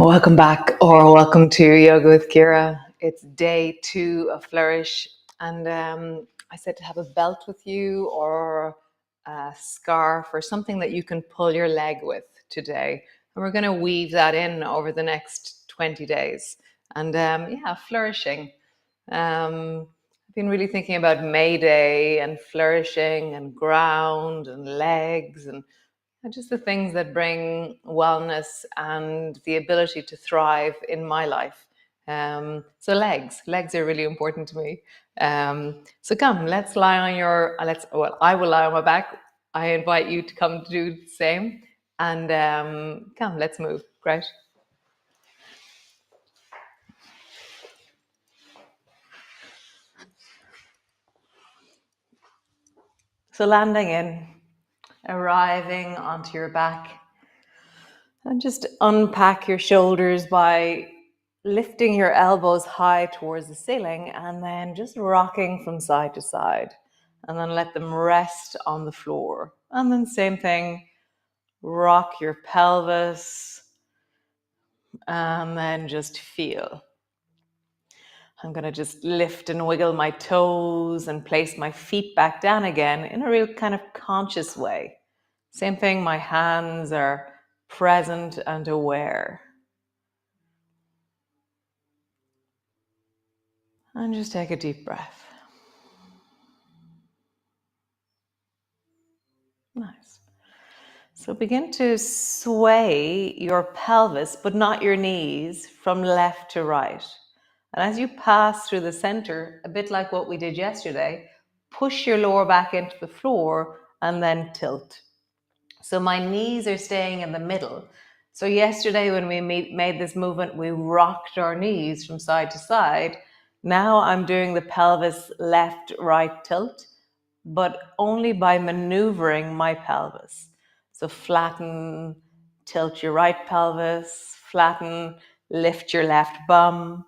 Welcome back, or welcome to Yoga with Ciara. It's day 2 of Flourish, and I said to have a belt with you or a scarf or something that you can pull your leg with today. And we're going to weave that in over the next 20 days. And flourishing. I've been really thinking about May Day and flourishing and ground and legs and just the things that bring wellness and the ability to thrive in my life. So legs are really important to me. So come, let's lie on your, I will lie on my back. I invite you to come do the same. And come, let's move. Great. So landing in, arriving onto your back, and just unpack your shoulders by lifting your elbows high towards the ceiling and then just rocking from side to side. And then let them rest on the floor. And then same thing, rock your pelvis and then just feel. I'm going to just lift and wiggle my toes and place my feet back down again in a real kind of conscious way. Same thing, my hands are present and aware. And just take a deep breath. Nice. So begin to sway your pelvis, but not your knees, from left to right. And as you pass through the center, a bit like what we did yesterday, push your lower back into the floor and then tilt. So my knees are staying in the middle. So yesterday when we made this movement, we rocked our knees from side to side. Now I'm doing the pelvis left, right tilt, but only by maneuvering my pelvis. So flatten, tilt your right pelvis, flatten, lift your left bum,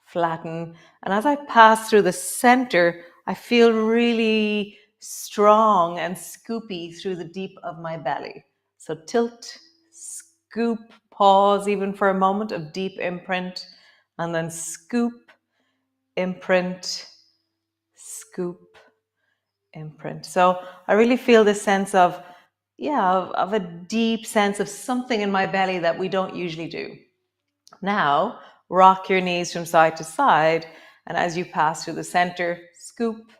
flatten. And as I pass through the center, I feel really strong and scoopy through the deep of my belly. So tilt, scoop, pause even for a moment of deep imprint, and then scoop, imprint, scoop, imprint. So I really feel this sense of a deep sense of something in my belly that we don't usually do. Now, rock your knees from side to side, and as you pass through the center, scoop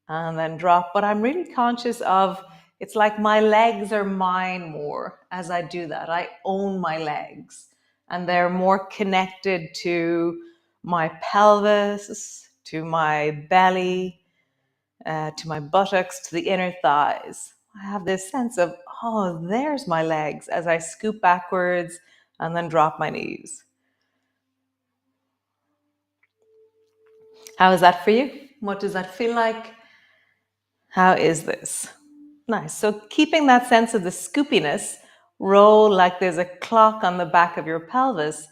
and then drop. But I'm really conscious of, it's like my legs are mine more as I do that. I own my legs, and they're more connected to my pelvis, to my belly, to my buttocks, to the inner thighs. I have this sense of, oh, there's my legs as I scoop backwards and then drop my knees. How is that for you? What does that feel like? How is this? Nice. So keeping that sense of the scoopiness, roll like there's a clock on the back of your pelvis,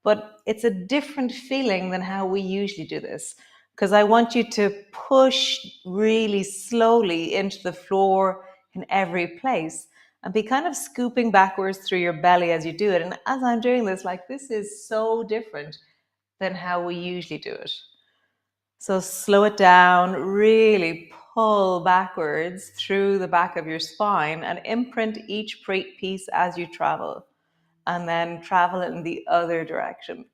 but it's a different feeling than how we usually do this, because I want you to push really slowly into the floor in every place and be kind of scooping backwards through your belly as you do it. And as I'm doing this, like, this is so different than how we usually do it. So slow it down, really pull backwards through the back of your spine and imprint each piece as you travel, and then travel in the other direction.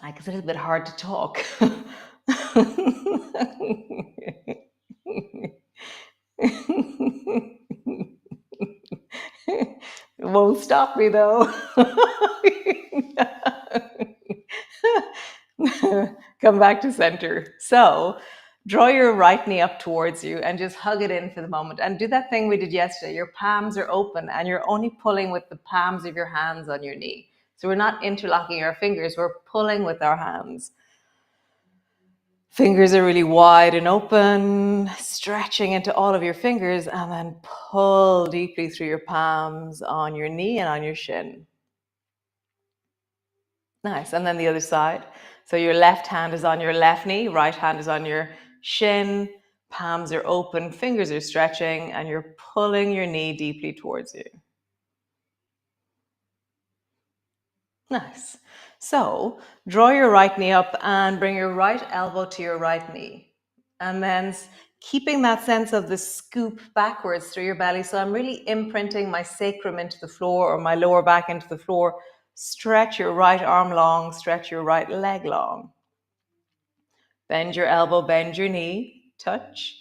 Like, it's a little bit hard to talk. It won't stop me though. Come back to center. So draw your right knee up towards you and just hug it in for the moment. And do that thing we did yesterday. Your palms are open and you're only pulling with the palms of your hands on your knee. So we're not interlocking our fingers, we're pulling with our hands. Fingers are really wide and open, stretching into all of your fingers, and then pull deeply through your palms on your knee and on your shin. Nice. And then the other side. So your left hand is on your left knee, right hand is on your shin, palms are open, fingers are stretching, and you're pulling your knee deeply towards you. Nice. So draw your right knee up and bring your right elbow to your right knee. And then keeping that sense of the scoop backwards through your belly. So I'm really imprinting my sacrum into the floor or my lower back into the floor. Stretch your right arm long, stretch your right leg long. Bend your elbow, bend your knee, touch.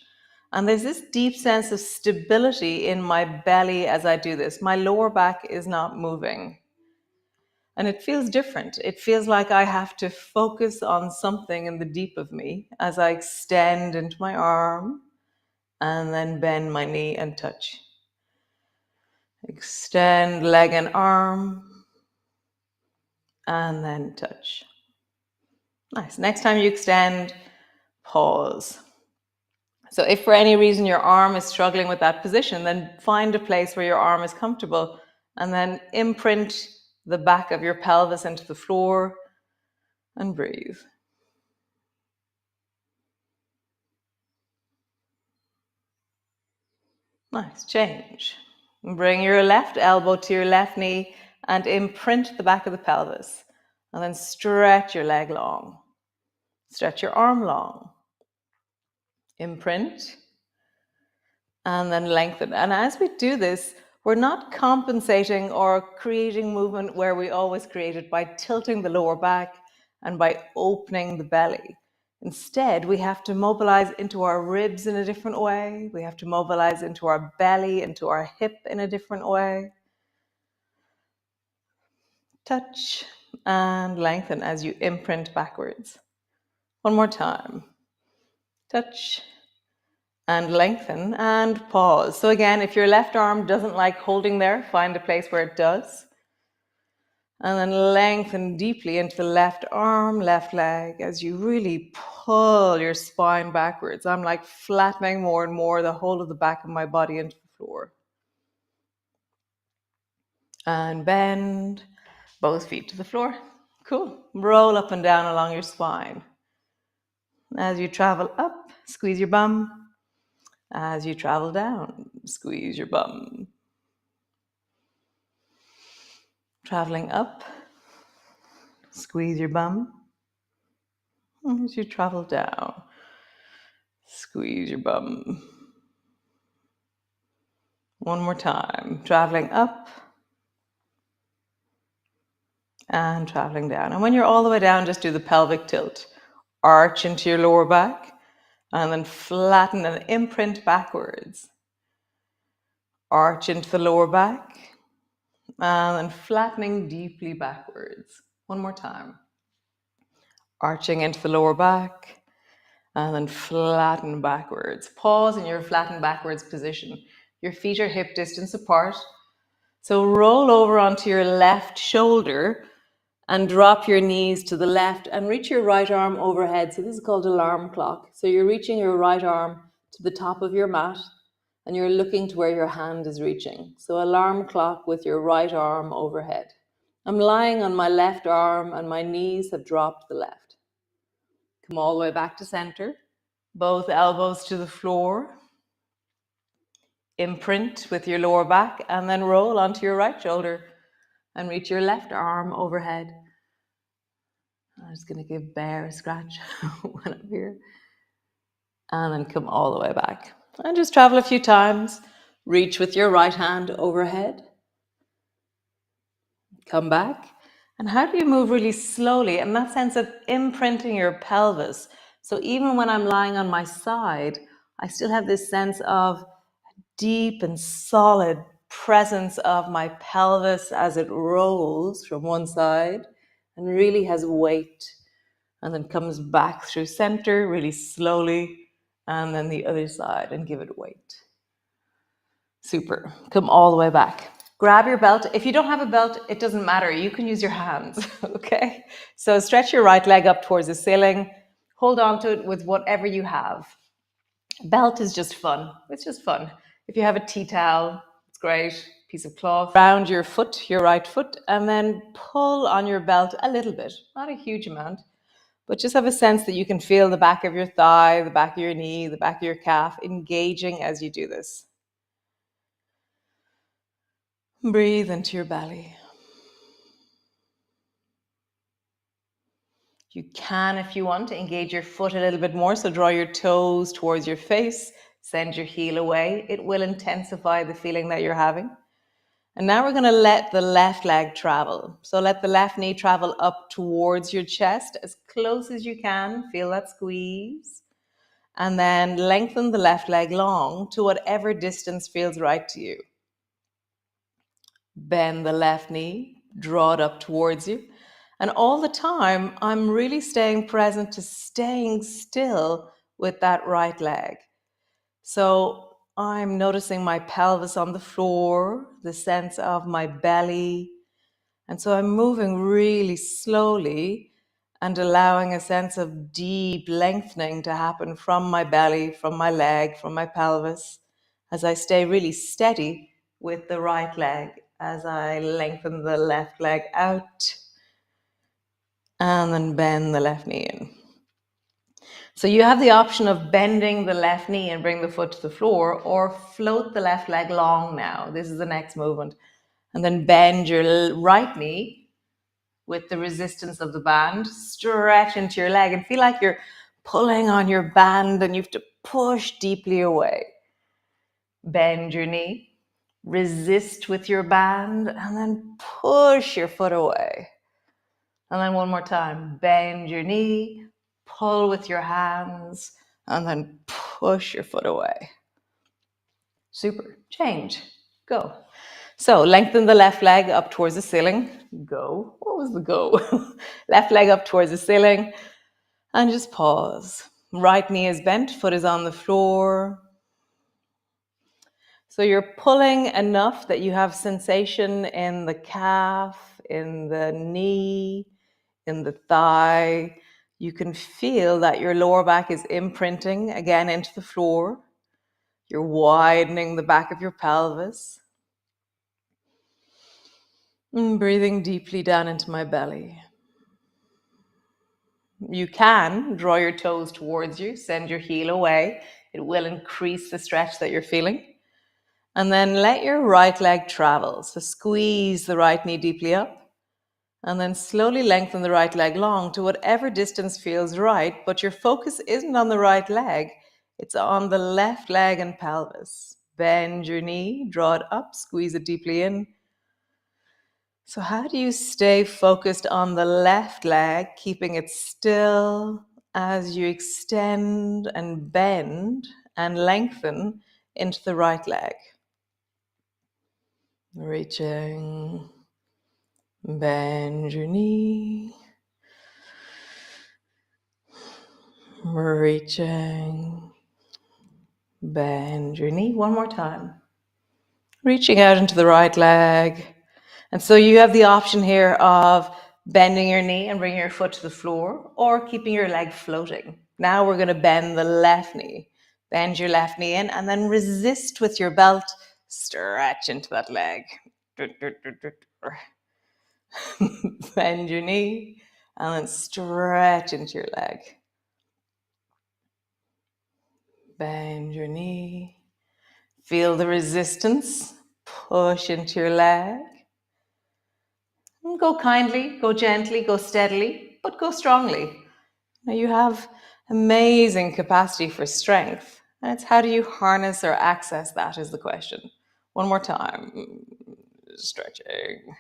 And there's this deep sense of stability in my belly as I do this. My lower back is not moving. And it feels different. It feels like I have to focus on something in the deep of me as I extend into my arm and then bend my knee and touch. Extend leg and arm and then touch. Nice. Next time you extend, pause. So if for any reason your arm is struggling with that position, then find a place where your arm is comfortable and then imprint the back of your pelvis into the floor and breathe. Nice. Change. Bring your left elbow to your left knee and imprint the back of the pelvis. And then stretch your leg long. Stretch your arm long. Imprint. And then lengthen. And as we do this, we're not compensating or creating movement where we always create it by tilting the lower back and by opening the belly. Instead, we have to mobilize into our ribs in a different way. We have to mobilize into our belly, into our hip in a different way. Touch and lengthen as you imprint backwards. One more time. Touch and lengthen and pause. So again, if your left arm doesn't like holding there, find a place where it does. And then lengthen deeply into the left arm, left leg as you really pull your spine backwards. I'm like flattening more and more the whole of the back of my body into the floor. And bend both feet to the floor. Cool. Roll up and down along your spine. As you travel up, squeeze your bum. As you travel down, squeeze your bum. Traveling up, squeeze your bum. As you travel down, squeeze your bum. One more time. Traveling up and traveling down. And when you're all the way down, just do the pelvic tilt. Arch into your lower back and then flatten and imprint backwards. Arch into the lower back and then flattening deeply backwards. One more time. Arching into the lower back and then flatten backwards. Pause in your flatten backwards position. Your feet are hip distance apart. So roll over onto your left shoulder and drop your knees to the left and reach your right arm overhead. So this is called alarm clock. So you're reaching your right arm to the top of your mat and you're looking to where your hand is reaching. So alarm clock with your right arm overhead. I'm lying on my left arm and my knees have dropped to the left. Come all the way back to center. Both elbows to the floor. Imprint with your lower back and then roll onto your right shoulder and reach your left arm overhead. I'm just going to give Bear a scratch when I'm here. And then come all the way back. And just travel a few times. Reach with your right hand overhead. Come back. And how do you move really slowly? And that sense of imprinting your pelvis. So even when I'm lying on my side, I still have this sense of deep and solid presence of my pelvis as it rolls from one side and really has weight. And then comes back through center really slowly, and then the other side and give it weight. Super. Come all the way back. Grab your belt. If you don't have a belt, it doesn't matter. You can use your hands, okay? So stretch your right leg up towards the ceiling. Hold on to it with whatever you have. Belt is just fun. It's just fun. If you have a tea towel, it's great. Piece of cloth. Round your foot, your right foot, and then pull on your belt a little bit, not a huge amount. But just have a sense that you can feel the back of your thigh, the back of your knee, the back of your calf engaging as you do this. Breathe into your belly. You can, if you want, engage your foot a little bit more. So draw your toes towards your face, send your heel away. It will intensify the feeling that you're having. And now we're going to let the left leg travel. So let the left knee travel up towards your chest as close as you can. Feel that squeeze. And then lengthen the left leg long to whatever distance feels right to you. Bend the left knee, draw it up towards you. And all the time, I'm really staying present to staying still with that right leg. So I'm noticing my pelvis on the floor, the sense of my belly. And so I'm moving really slowly and allowing a sense of deep lengthening to happen from my belly, from my leg, from my pelvis, as I stay really steady with the right leg, as I lengthen the left leg out and then bend the left knee in. So you have the option of bending the left knee and bring the foot to the floor, or float the left leg long now. This is the next movement. And then bend your right knee with the resistance of the band, stretch into your leg and feel like you're pulling on your band and you have to push deeply away. Bend your knee, resist with your band, and then push your foot away. And then one more time, bend your knee, pull with your hands, and then push your foot away. Super. Change. Go. So lengthen the left leg up towards the ceiling. Go. What was the go? Left leg up towards the ceiling. And just pause. Right knee is bent, foot is on the floor. So you're pulling enough that you have sensation in the calf, in the knee, in the thigh. You can feel that your lower back is imprinting again into the floor. You're widening the back of your pelvis. And breathing deeply down into my belly. You can draw your toes towards you, send your heel away. It will increase the stretch that you're feeling. And then let your right leg travel. So squeeze the right knee deeply up. And then slowly lengthen the right leg long to whatever distance feels right. But your focus isn't on the right leg. It's on the left leg and pelvis. Bend your knee, draw it up, squeeze it deeply in. So how do you stay focused on the left leg, keeping it still as you extend and bend and lengthen into the right leg? Reaching, bend your knee, reaching, bend your knee. One more time. Reaching out into the right leg. And so you have the option here of bending your knee and bringing your foot to the floor, or keeping your leg floating. Now we're going to bend the left knee. Bend your left knee in and then resist with your belt. Stretch into that leg. Bend your knee and then stretch into your leg. Bend your knee. Feel the resistance. Push into your leg. Go kindly, go gently, go steadily, but go strongly. Now you have amazing capacity for strength. And it's how do you harness or access that is the question. One more time. Stretching.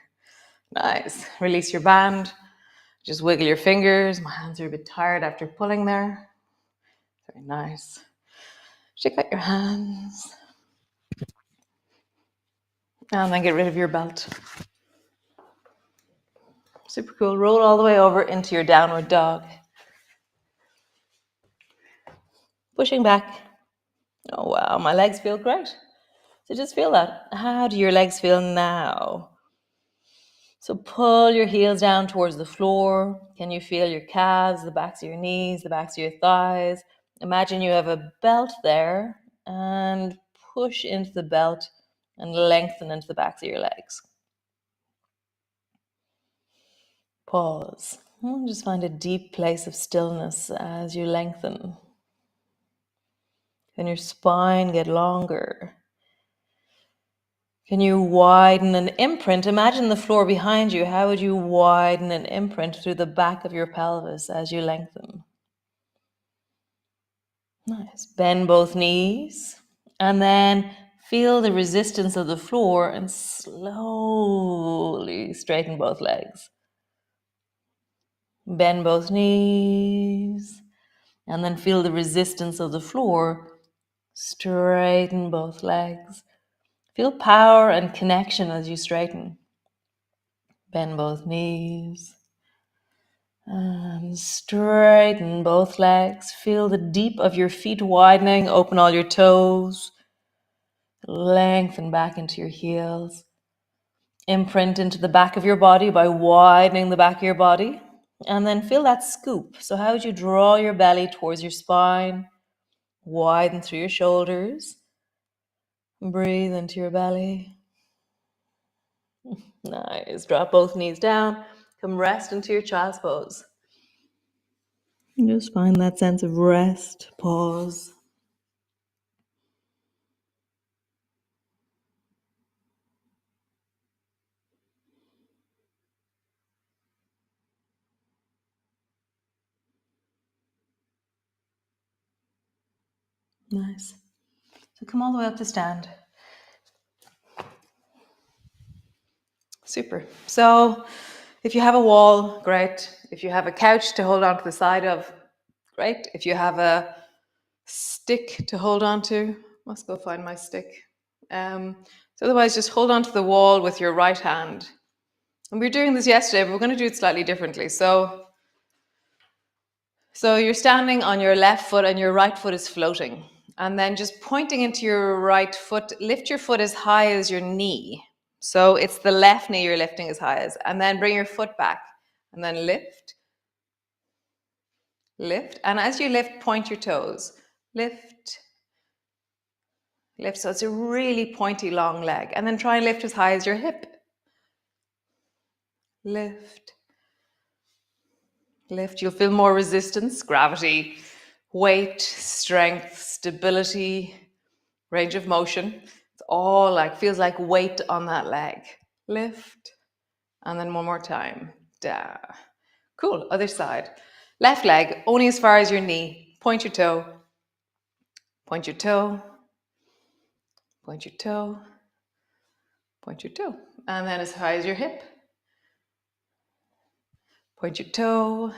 Nice. Release your band. Just wiggle your fingers. My hands are a bit tired after pulling there. Very nice. Shake out your hands. And then get rid of your belt. Super cool. Roll all the way over into your downward dog. Pushing back. Oh, wow. My legs feel great. So just feel that. How do your legs feel now? So pull your heels down towards the floor. Can you feel your calves, the backs of your knees, the backs of your thighs? Imagine you have a belt there and push into the belt and lengthen into the backs of your legs. Pause. And just find a deep place of stillness as you lengthen. Can your spine get longer? Can you widen an imprint? Imagine the floor behind you. How would you widen an imprint through the back of your pelvis as you lengthen? Nice. Bend both knees and then feel the resistance of the floor and slowly straighten both legs. Bend both knees and then feel the resistance of the floor. Straighten both legs. Feel power and connection as you straighten. Bend both knees and straighten both legs. Feel the deep of your feet widening. Open all your toes. Lengthen back into your heels. Imprint into the back of your body by widening the back of your body. And then feel that scoop. So how would you draw your belly towards your spine? Widen through your shoulders. Breathe into your belly. Nice. Drop both knees down. Come rest into your child's pose. Just find that sense of rest, pause. Nice. So come all the way up to stand. Super. So if you have a wall, great. If you have a couch to hold on to the side of, great. If you have a stick to hold on to, must go find my stick. So otherwise, just hold on to the wall with your right hand. And we were doing this yesterday, but we're going to do it slightly differently. So you're standing on your left foot and your right foot is floating. And then just pointing into your right foot, lift your foot as high as your knee. So it's the left knee you're lifting as high as. And then bring your foot back. And then lift, lift. And as you lift, point your toes. Lift, lift. So it's a really pointy, long leg. And then try and lift as high as your hip. Lift, lift. You'll feel more resistance, gravity, weight, strength, stability, range of motion. It's all like, feels like weight on that leg. Lift. And then one more time. Down. Cool. Other side. Left leg, only as far as your knee. Point your toe. Point your toe. Point your toe. Point your toe. And then as high as your hip. Point your toe.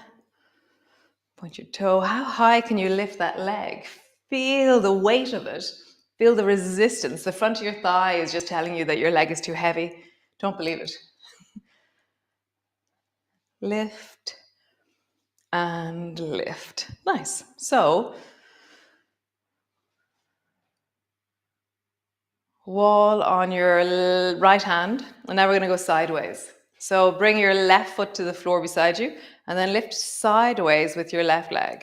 Point your toe. How high can you lift that leg? Feel the weight of it. Feel the resistance. The front of your thigh is just telling you that your leg is too heavy. Don't believe it. Lift and lift. Nice. So, wall on your right hand, and now we're going to go sideways. So bring your left foot to the floor beside you, and then lift sideways with your left leg.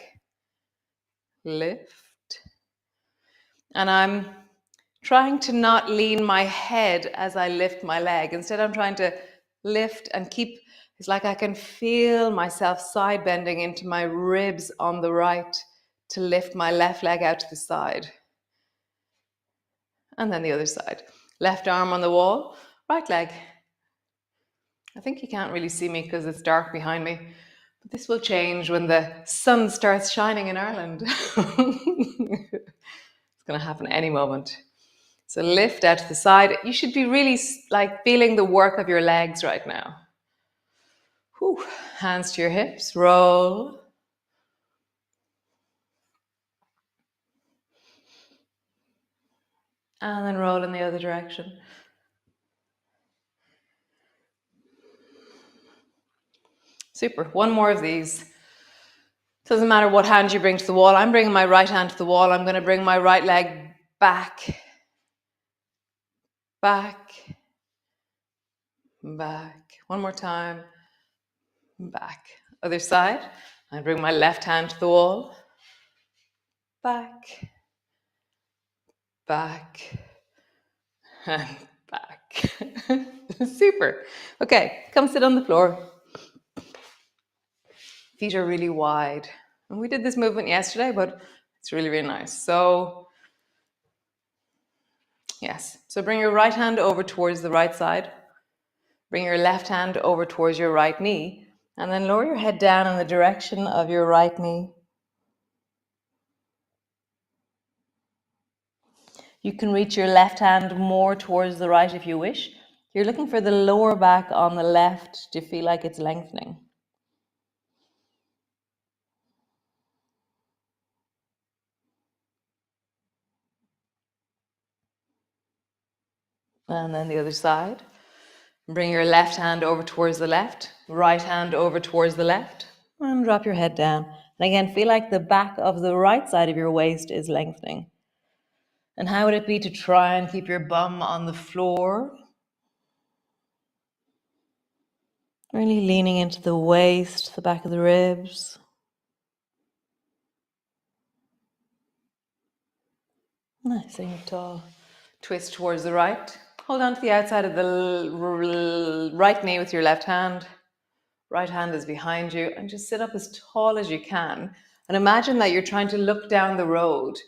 Lift. And I'm trying to not lean my head as I lift my leg. Instead, I'm trying to lift and keep, it's like I can feel myself side bending into my ribs on the right to lift my left leg out to the side. And then the other side. Left arm on the wall, right leg. I think you can't really see me because it's dark behind me. But this will change when the sun starts shining in Ireland. It's going to happen any moment. So lift out to the side. You should be really like feeling the work of your legs right now. Whew. Hands to your hips, roll. And then roll in the other direction. Super. One more of these. Doesn't matter what hand you bring to the wall. I'm bringing my right hand to the wall. I'm going to bring my right leg back. Back. Back. One more time. Back. Other side. I bring my left hand to the wall. Back. Back. And back. Super. Okay, come sit on the floor. Feet are really wide. And we did this movement yesterday, but it's really, really nice. So Yes. So bring your right hand over towards the right side. Bring your left hand over towards your right knee. And then lower your head down in the direction of your right knee. You can reach your left hand more towards the right if you wish. You're looking for the lower back on the left to feel like it's lengthening. And then the other side. Bring your left hand over towards the left, right hand over towards the left, and drop your head down. And again, feel like the back of the right side of your waist is lengthening. And how would it be to try and keep your bum on the floor? Really leaning into the waist, the back of the ribs. Nice, and tall. Twist towards the right. Hold on to the outside of the right knee with your left hand. Right hand is behind you, and just sit up as tall as you can. And imagine that you're trying to look down the road.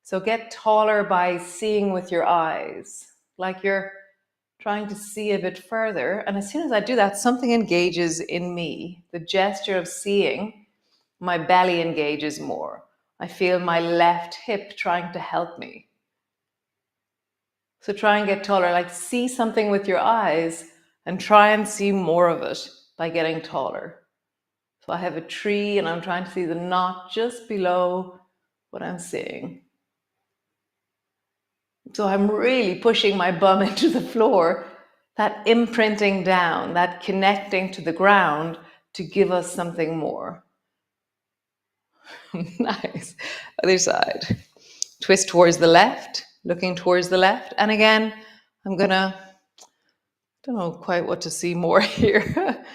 So get taller by seeing with your eyes, like you're trying to see a bit further. And as soon as I do that, something engages in me. The gesture of seeing, my belly engages more. I feel my left hip trying to help me. So try and get taller, like see something with your eyes and try and see more of it by getting taller. So I have a tree and I'm trying to see the knot just below what I'm seeing. So I'm really pushing my bum into the floor, that imprinting down, that connecting to the ground to give us something more. Nice. Other side. Twist towards the left, looking towards the left. And again, I'm gonna, don't know quite what to see more here.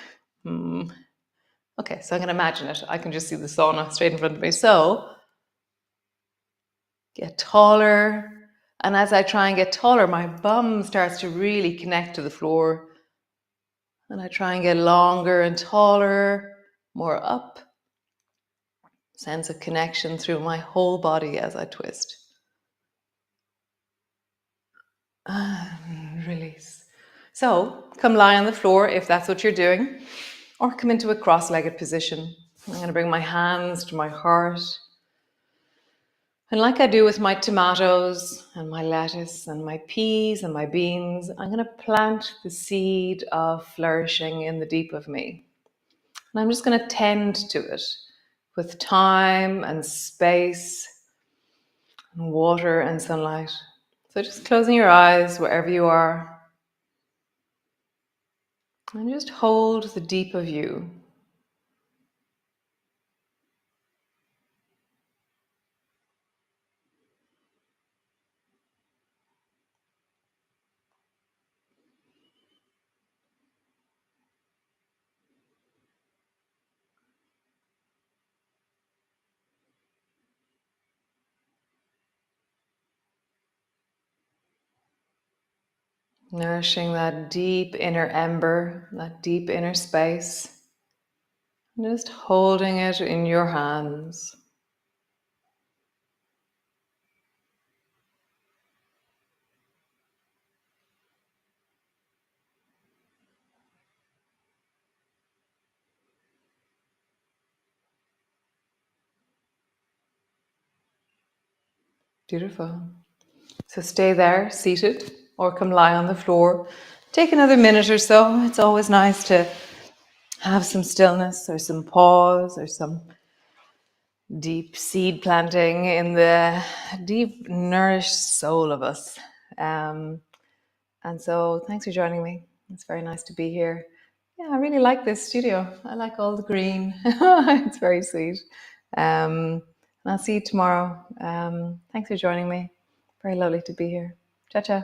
Okay, so I'm gonna imagine it. I can just see the sauna straight in front of me. So get taller. And as I try and get taller, my bum starts to really connect to the floor. And I try and get longer and taller, more up. Sense of connection through my whole body as I twist. And release. So come lie on the floor if that's what you're doing, or come into a cross-legged position. I'm going to bring my hands to my heart. And like I do with my tomatoes and my lettuce and my peas and my beans, I'm going to plant the seed of flourishing in the deep of me. And I'm just going to tend to it with time and space and water and sunlight. So just closing your eyes wherever you are. And just hold the deep of you. Nourishing that deep inner ember, that deep inner space. And just holding it in your hands. Beautiful. So stay there, seated, or come lie on the floor. Take another minute or so. It's always nice to have some stillness or some pause or some deep seed planting in the deep nourished soul of us. And so thanks for joining me. It's very nice to be here. Yeah, I really like this studio. I like all the green. It's very sweet. And I'll see you tomorrow. Thanks for joining me. Very lovely to be here. Ciao, ciao.